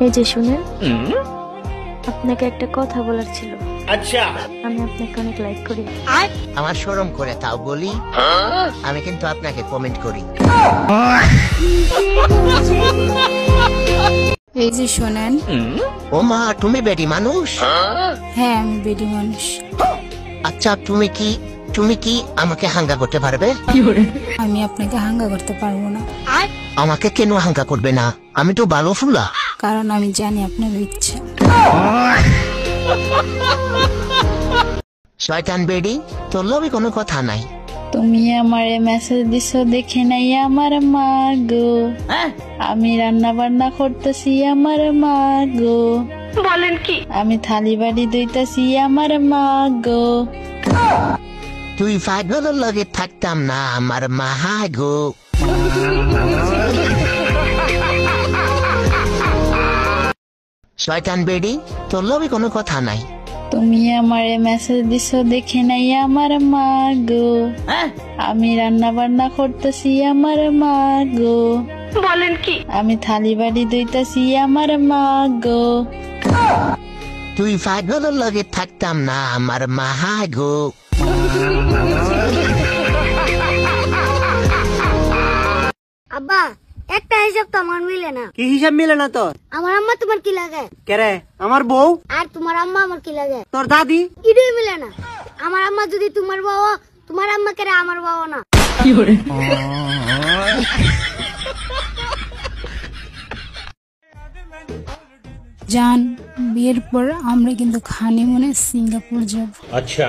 এই যে শুনেন, আপনাকে একটা কথা বলার ছিল। আচ্ছা, আমি আপনাকে অনেক লাইক করি। আমার শরম করে তাও বলি, আমি কিন্তু আপনাকে কমেন্ট করি। এই যে শোনেন। ও মা, তুমি বেডি মানুষ? হ্যাঁ, আমি বেডি মানুষ। আচ্ছা, তুমি কি আমাকে হাঙ্গা করতে পারবে? আমি আপনাকে হাঙ্গা করতে পারবো না। আমাকে কেন হাঙ্গা করবে না? আমি তো ভালো ফুলা। কারণ আমি জানি আপনার ইচ্ছা। শয়তান বেডি, তোর লবি কোনো কথা নাই। তুমি আমারে মেসেজ দিছো দেখে নাই আমার মা গো। আমি রান্না বান্না করতেছি আমার মা গো। বলেন কি? আমি থালি বাড়ি ধুইতেছি আমার মা গো। তুই পাগলের লগে থাকতাম না আমার মা গো। শয়তান বেডি, তোর লবি কোনো কথা নাই। তুমি আমারে মেসেজ দিছো দেখে নাই আমার মা গো। আমি রান্না বান্না করতেছি আমার মা গো। বলেন কি? আমি থালি বাড়ি ধুইতেছি আমার মা গো। তুই পাগলের লগে থাকতাম না আমার মা গো। আব্বা, একটা হিসাব তো আমার মিলে না। কি হিসাব মিলে না তোর? আমার আম্মা তোমার কি লাগে? কেরে আমার বউ আর তোমার আম্মা আমার কি লাগে? তোর দাদি। কিছুই মিলে না। আমার আম্মা যদি তোমার বাবা, তোমার আম্মা কেরে আমার বাবা না। জান, বিয়ের পর আমরা কিন্তু হানিমুনে সিঙ্গাপুর যাব। আচ্ছা,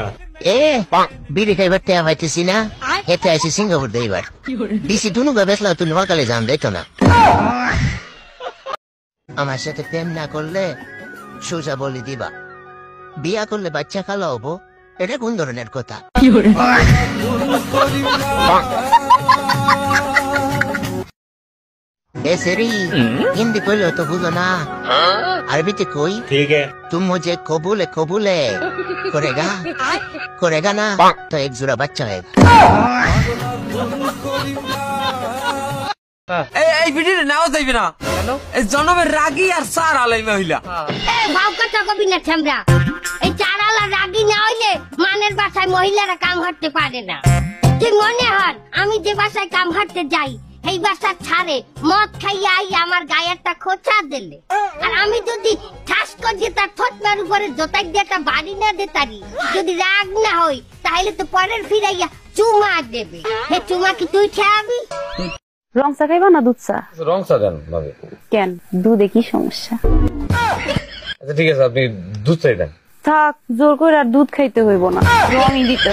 বিড়ি খাইবার টেয়া পাইতেছি না, হেতে আইসি সিঙ্গাপুর দেইবার। দিছি দুনু বেসলা তুই নকালে যান দেখতো না। আমার সাথে প্রেম না করলে সোজা বলি দিবা, বিয়া করলে বাচ্চা খালা হবো, এটা কোন ধরনের কথা? হিন্দি কইলে তো বুঝো না, আরবিতে কই? ঠিক है। तुम मुझे कबूले कबूले करेगा ना तो एक जोड़ा बच्चा है। এই ভিডিওটা নাও যাইবে না কেন? এই জনমের রাগী আর সার আলাই মহিলা। এই ভাবকা টাকা বিনা ঠামরা, এই চারালা রাগী না হইলে মানের বাসায় মহিলারা কাম করতে পারে না। তুই মনে হন আমি যে বাসায় কাম করতে যাই, এই বাসা ছাড়ে মদ খাইয়া আই আমার গায়েরটা খোঁচা দিলে, আর আমি যদি ঠাস করে তার ঠোঁটটার উপরে জোতাই দিয়ে একটা বাড়ি না দিতারি, যদি রাগ না হই তাহলে তো পরের ফিরাইয়া চুমা দেবে। হে চুমা কি তুই খাবি? রং চা খাইবা না দুধ চা? রং চা দেন ভাবে। কেন, দুধে কি সমস্যা? আচ্ছা ঠিক আছে, আপনি দুধ চাই দেন। থাক, জোর করে আর দুধ খাইতে হইব না, রঙই দিতে।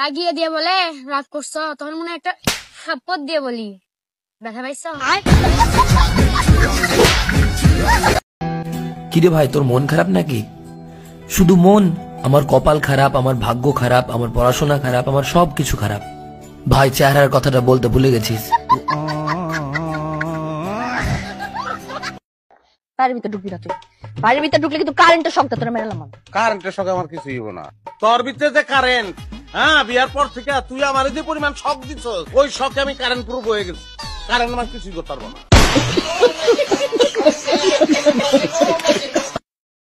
রাগিয়ে দিয়ে বলে রাগ করছো, তখন মনে একটা থাপ্পড় দিয়ে বলি ব্যথা পাইছো। কিরে ভাই, তোর মন খারাপ নাকি? শুধু মন? আমার কপাল খারাপ, আমার ভাগ্য খারাপ, আমার পড়াশোনা খারাপ, আমার সবকিছু খারাপ। ভাই, চেহারার কথাটা বলতে ভুলে গেছিস। বাড়ির ভিতরে ঢুকবি না তুই। বাড়ির ভিতরে ঢুকলে কিন্তু কারেন্টের শকটা তোরা মেরালাম। কারেন্টের শখ আমার কিছুই হইব না। তোর ভিতরে যে কারেন্ট, হ্যাঁ, বিয়ার পর থেকে তুই আমার যে পরিমাণ শখ দিছ, ওই শখে আমি কারেন্ট প্রুফ হয়ে গেছি। কারেন্ট আমার কিছুই করতে পারবো না।